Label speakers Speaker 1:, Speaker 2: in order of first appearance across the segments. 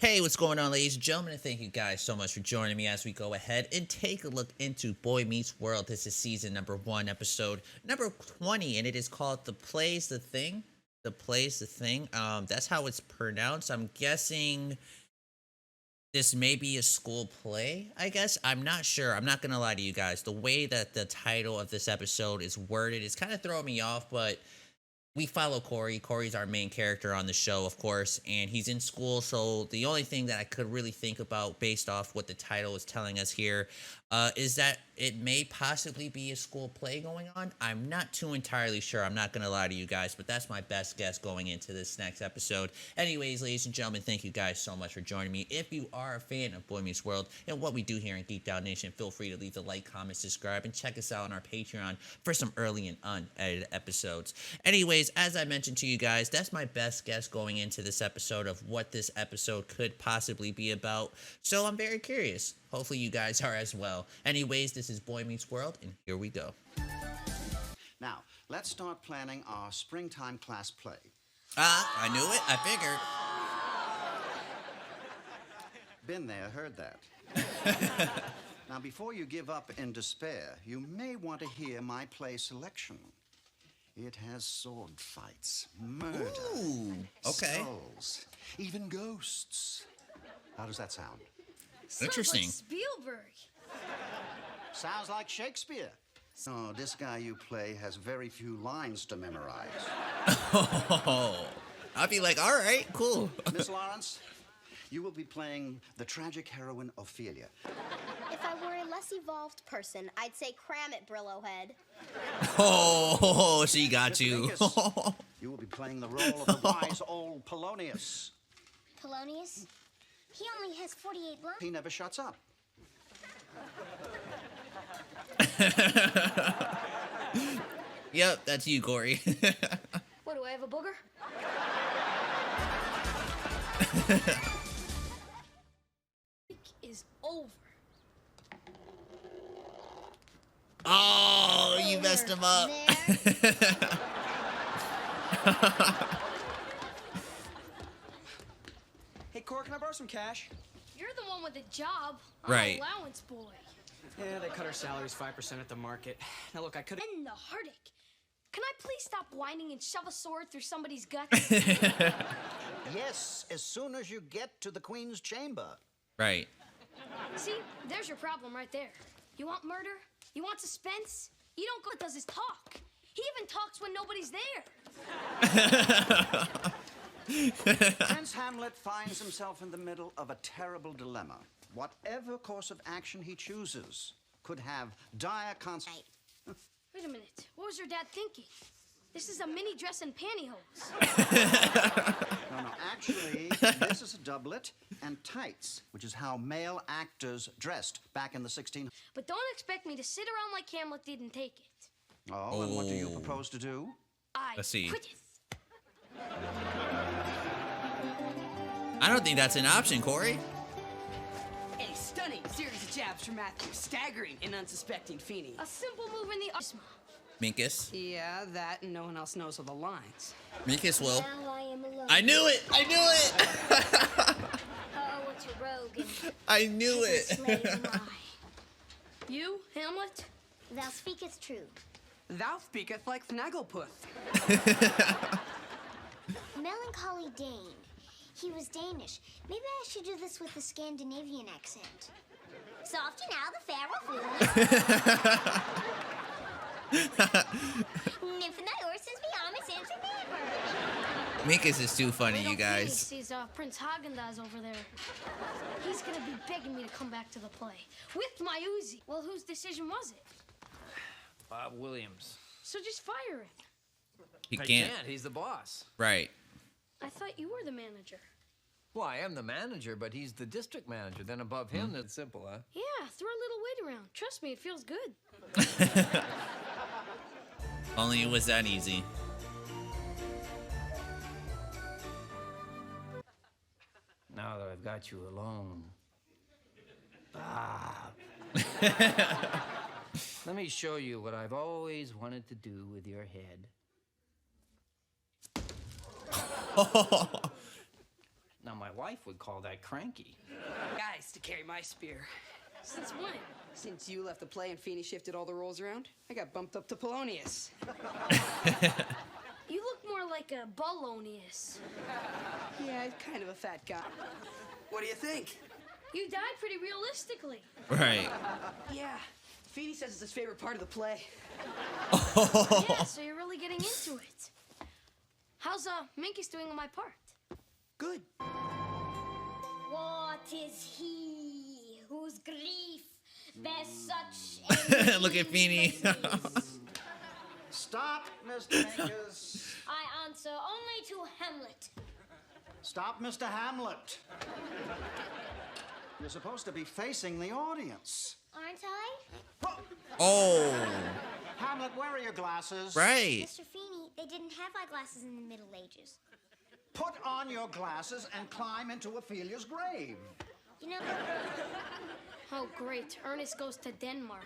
Speaker 1: Hey, what's going on, ladies and gentlemen? And thank you guys so much for joining me as we go ahead and take a look into Boy Meets World. This is season number 1, episode number 20, and it is called The Play's the Thing. The Play's the Thing. That's how it's pronounced. I'm guessing this may be a school play, I guess. I'm not sure. I'm not going to lie to you guys. The way that the title of this episode is worded is kind of throwing me off, but we follow Corey. Corey's our main character on the show, of course, and he's in school. So the only thing that I could really think about based off what the title is telling us here is that it may possibly be a school play going on. I'm not too entirely sure. I'm not going to lie to you guys, but that's my best guess going into this next episode. Anyways, ladies and gentlemen, thank you guys so much for joining me. If you are a fan of Boy Meets World and what we do here in Geek Down Nation, feel free to leave a like, comment, subscribe, and check us out on our Patreon for some early and unedited episodes. Anyways, as I mentioned to you guys, that's my best guess going into this episode of what this episode could possibly be about. So I'm very curious. Hopefully you guys are as well. Anyways, this is Boy Meets World, and here we go.
Speaker 2: Now, let's start planning our springtime class play.
Speaker 1: I knew it. I figured.
Speaker 2: Been there, heard that. Now, before you give up in despair, you may want to hear my play selection. It has sword fights, murder,
Speaker 1: okay.
Speaker 2: skulls, even ghosts. How does that sound?
Speaker 1: Interesting.
Speaker 3: Sounds like Spielberg.
Speaker 2: Sounds like Shakespeare. So this guy you play has very few lines to memorize.
Speaker 1: Oh, I'd be like, all right, cool.
Speaker 2: Miss Lawrence, you will be playing the tragic heroine Ophelia.
Speaker 4: If I were a less evolved person, I'd say cram it, Brillo head.
Speaker 1: Oh, she got
Speaker 2: Mr.
Speaker 1: you.
Speaker 2: Minkus, you will be playing the role of the wise old Polonius.
Speaker 4: Polonius? He only has 48 lines.
Speaker 2: He never shuts up.
Speaker 1: Yep, that's you, Corey.
Speaker 3: What, do I have a booger? Week is over.
Speaker 1: Oh, you messed him up.
Speaker 5: Hey, Cor, can I borrow some cash?
Speaker 3: You're the one with the job.
Speaker 1: Right.
Speaker 3: I'm allowance boy.
Speaker 5: Yeah, they cut our salaries 5% at the market. Now, look, I could have...
Speaker 3: And the heartache. Can I please stop whining and shove a sword through somebody's guts?
Speaker 2: Yes, as soon as you get to the Queen's chamber.
Speaker 1: Right.
Speaker 3: See, there's your problem right there. You want murder? You want suspense? You don't go does his talk. He even talks when nobody's there.
Speaker 2: Prince Hamlet finds himself in the middle of a terrible dilemma. Whatever course of action he chooses could have dire consequences.
Speaker 3: Wait a minute. What was your dad thinking? This is a mini dress and pantyhose.
Speaker 2: No, actually, this is a doublet and tights, which is how male actors dressed back in the 1600s.
Speaker 3: But don't expect me to sit around like Hamlet did and take it.
Speaker 2: Oh, and what do you propose to do?
Speaker 3: I
Speaker 1: Let's see.
Speaker 3: quit it.
Speaker 1: I don't think that's an option, Corey.
Speaker 6: A stunning series of jabs from Matthew, staggering and unsuspecting Feeney.
Speaker 3: A simple move in the
Speaker 1: Minkus.
Speaker 6: Yeah, that and no one else knows all the lines.
Speaker 1: Minkus will.
Speaker 4: Now I am alone.
Speaker 1: I knew it. I knew it.
Speaker 4: Oh, what's a rogue and
Speaker 1: I knew
Speaker 4: a slave
Speaker 1: it.
Speaker 4: am I.
Speaker 3: You, Hamlet?
Speaker 4: Thou speakest true.
Speaker 6: Thou speaketh like Snagglepuss.
Speaker 4: Melancholy Dane. He was Danish. Maybe I should do this with a Scandinavian accent. Softy now, the pharaoh fool. Nymphing thy horses beyond my sense of neighbor.
Speaker 1: Minkus is too funny,
Speaker 3: Wait
Speaker 1: you
Speaker 3: till Feeney
Speaker 1: guys.
Speaker 3: sees Prince Haagen-Dazs over there. He's gonna be begging me to come back to the play with my Uzi. Well, whose decision was it?
Speaker 7: Bob Williams.
Speaker 3: So just fire him.
Speaker 1: He
Speaker 7: I
Speaker 1: can't.
Speaker 7: can't. He's the boss.
Speaker 1: Right.
Speaker 3: I thought you were the manager.
Speaker 7: Well, I am the manager, but he's the district manager. Then above him, it's simple, huh?
Speaker 3: Yeah, throw a little weight around. Trust me, it feels good.
Speaker 1: Only it was that easy.
Speaker 7: Now that I've got you alone. Bob. Let me show you what I've always wanted to do with your head. Now, my wife would call that cranky.
Speaker 6: Guys, to carry my spear.
Speaker 3: Since when?
Speaker 6: Since you left the play and Feeney shifted all the roles around, I got bumped up to Polonius.
Speaker 3: You look more like a Bolognius.
Speaker 6: Yeah, kind of a fat guy. What do you think?
Speaker 3: You died pretty realistically.
Speaker 1: Right.
Speaker 6: Yeah, Feeney says it's his favorite part of the play.
Speaker 3: Yeah, so you're really getting into it. How's Minky's doing on my part?
Speaker 6: Good.
Speaker 4: What is he whose grief bears such
Speaker 1: Look at Feeney.
Speaker 2: Stop, Mr. Minkus.
Speaker 4: I answer only to Hamlet.
Speaker 2: Stop, Mr. Hamlet. You're supposed to be facing the audience.
Speaker 4: Aren't I?
Speaker 1: Oh,
Speaker 2: Hamlet, where are your glasses?
Speaker 1: right.
Speaker 4: Mr. Feeney, they didn't have eyeglasses in the Middle Ages.
Speaker 2: Put on your glasses and climb into Ophelia's grave.
Speaker 4: You know,
Speaker 3: Oh, great. Ernest goes to Denmark.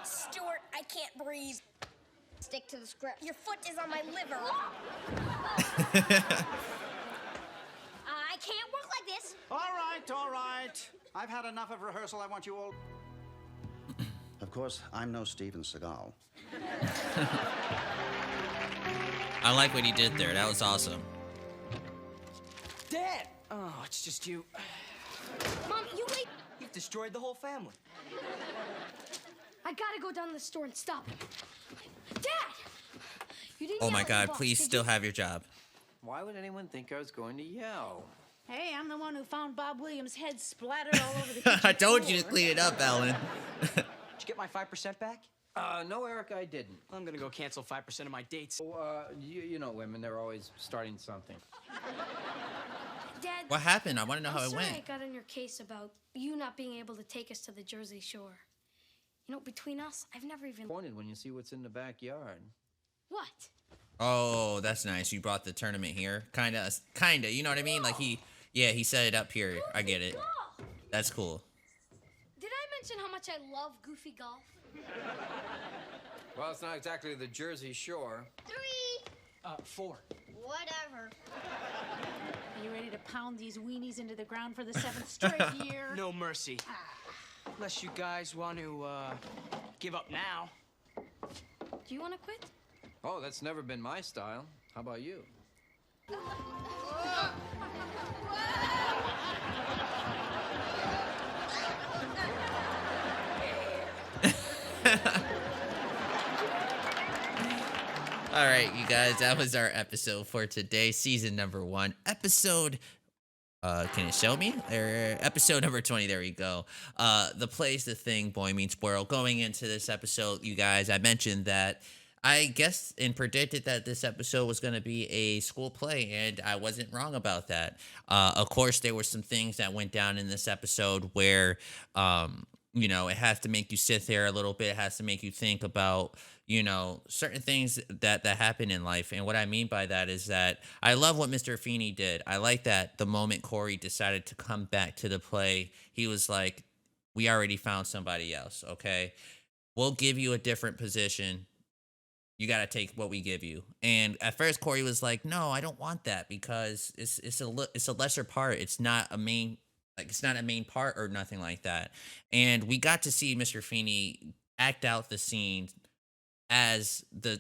Speaker 4: Stuart, I can't breathe. Stick to the script. Your foot is on my liver. I can't work like this.
Speaker 2: All right. I've had enough of rehearsal. I want you all... Of course, I'm no Steven Seagal.
Speaker 1: I like what he did there. That was awesome.
Speaker 5: Dad! Oh, it's just you.
Speaker 3: Mom, you wait.
Speaker 5: You've destroyed the whole family.
Speaker 3: I gotta go down to the store and stop him. Dad! You didn't
Speaker 1: Oh
Speaker 3: yell
Speaker 1: my
Speaker 3: at the
Speaker 1: God,
Speaker 3: boss,
Speaker 1: please
Speaker 3: did
Speaker 1: still
Speaker 3: you?
Speaker 1: have your job.
Speaker 7: Why would anyone think I was going to yell?
Speaker 8: Hey, I'm the one who found Bob Williams' head splattered all over the kitchen
Speaker 1: I told you to
Speaker 8: floor.
Speaker 1: clean it up, Alan.
Speaker 5: Did you get my 5% back?
Speaker 7: No, Eric, I didn't.
Speaker 5: I'm gonna go cancel 5% of my dates.
Speaker 7: Oh, you know women, they're always starting something.
Speaker 3: Dad,
Speaker 1: What happened? I want to know how
Speaker 3: I'm
Speaker 1: it
Speaker 3: sorry
Speaker 1: went.
Speaker 3: I got on your case about you not being able to take us to the Jersey Shore. You know, between us, I've never even...
Speaker 7: Pointed when you see what's in the backyard.
Speaker 3: What?
Speaker 1: Oh, that's nice. You brought the tournament here. Kinda. You know what I mean? Like he set it up here. I get it.
Speaker 3: Golf!
Speaker 1: That's cool.
Speaker 3: Did I mention how much I love goofy golf?
Speaker 7: Well, it's not exactly the Jersey Shore.
Speaker 4: 3.
Speaker 5: 4.
Speaker 4: Whatever.
Speaker 8: Are you ready to pound these weenies into the ground for the 7th straight year?
Speaker 5: No mercy. Unless you guys want to, give up now.
Speaker 3: Do you want to quit?
Speaker 7: Oh, that's never been my style. How about you?
Speaker 1: All right, you guys, that was our episode for today, season number 1, episode. Can it show me? Episode number 20. There we go. The Play's the Thing, Boy Meets World. Going into this episode, you guys, I mentioned that I guessed and predicted that this episode was going to be a school play, and I wasn't wrong about that. Of course, there were some things that went down in this episode where, you know, it has to make you sit there a little bit. It has to make you think about, you know, certain things that happen in life. And what I mean by that is that I love what Mr. Feeney did. I like that the moment Corey decided to come back to the play, he was like, we already found somebody else, okay? We'll give you a different position. You got to take what we give you. And at first Corey was like, no, I don't want that because it's a lesser part. It's not a main part or nothing like that. And we got to see Mr. Feeney act out the scene as the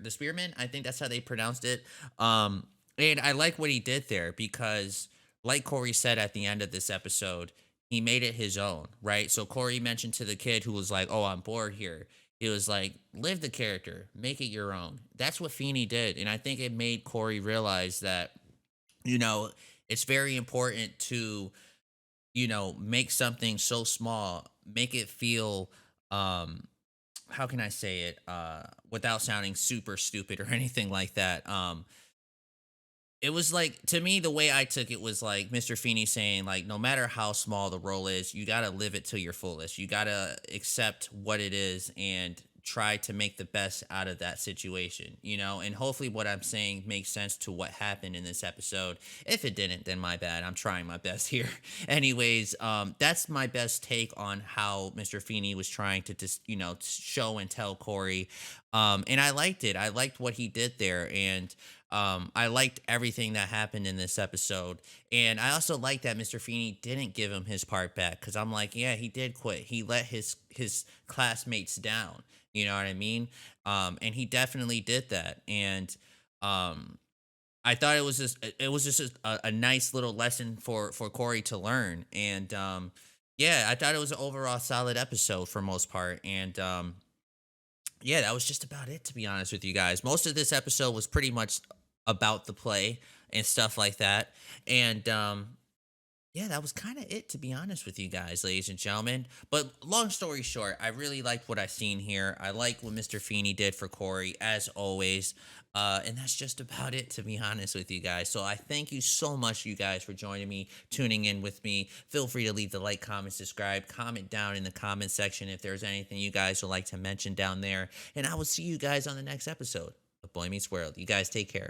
Speaker 1: spearman. I think that's how they pronounced it. And I like what he did there because, like Corey said at the end of this episode, he made it his own, right? So Corey mentioned to the kid who was like, oh, I'm bored here. It was like, live the character, make it your own. That's what Feeney did. And I think it made Corey realize that, you know, it's very important to, you know, make something so small, make it feel, how can I say it, without sounding super stupid or anything like that. It was like, to me, the way I took it was like Mr. Feeney saying, like, no matter how small the role is, you got to live it to your fullest. You got to accept what it is and try to make the best out of that situation, you know? And hopefully what I'm saying makes sense to what happened in this episode. If it didn't, then my bad. I'm trying my best here. Anyways, that's my best take on how Mr. Feeney was trying to just, you know, show and tell Corey. And I liked it. I liked what he did there. And I liked everything that happened in this episode, and I also like that Mr. Feeney didn't give him his part back, because I'm like, yeah, he did quit. He let his classmates down. You know what I mean? And he definitely did that, and I thought it was just a nice little lesson for Corey to learn, and yeah, I thought it was an overall solid episode for most part, and yeah, that was just about it, to be honest with you guys. Most of this episode was pretty much about the play and stuff like that. And yeah, that was kind of it, to be honest with you guys, ladies and gentlemen. But long story short, I really liked what I seen here. I like what Mr. Feeney did for Corey, as always. And that's just about it, to be honest with you guys. So I thank you so much, you guys, for joining me, tuning in with me. Feel free to leave the like, comment, subscribe, comment down in the comment section if there's anything you guys would like to mention down there. And I will see you guys on the next episode of Boy Meets World. You guys take care.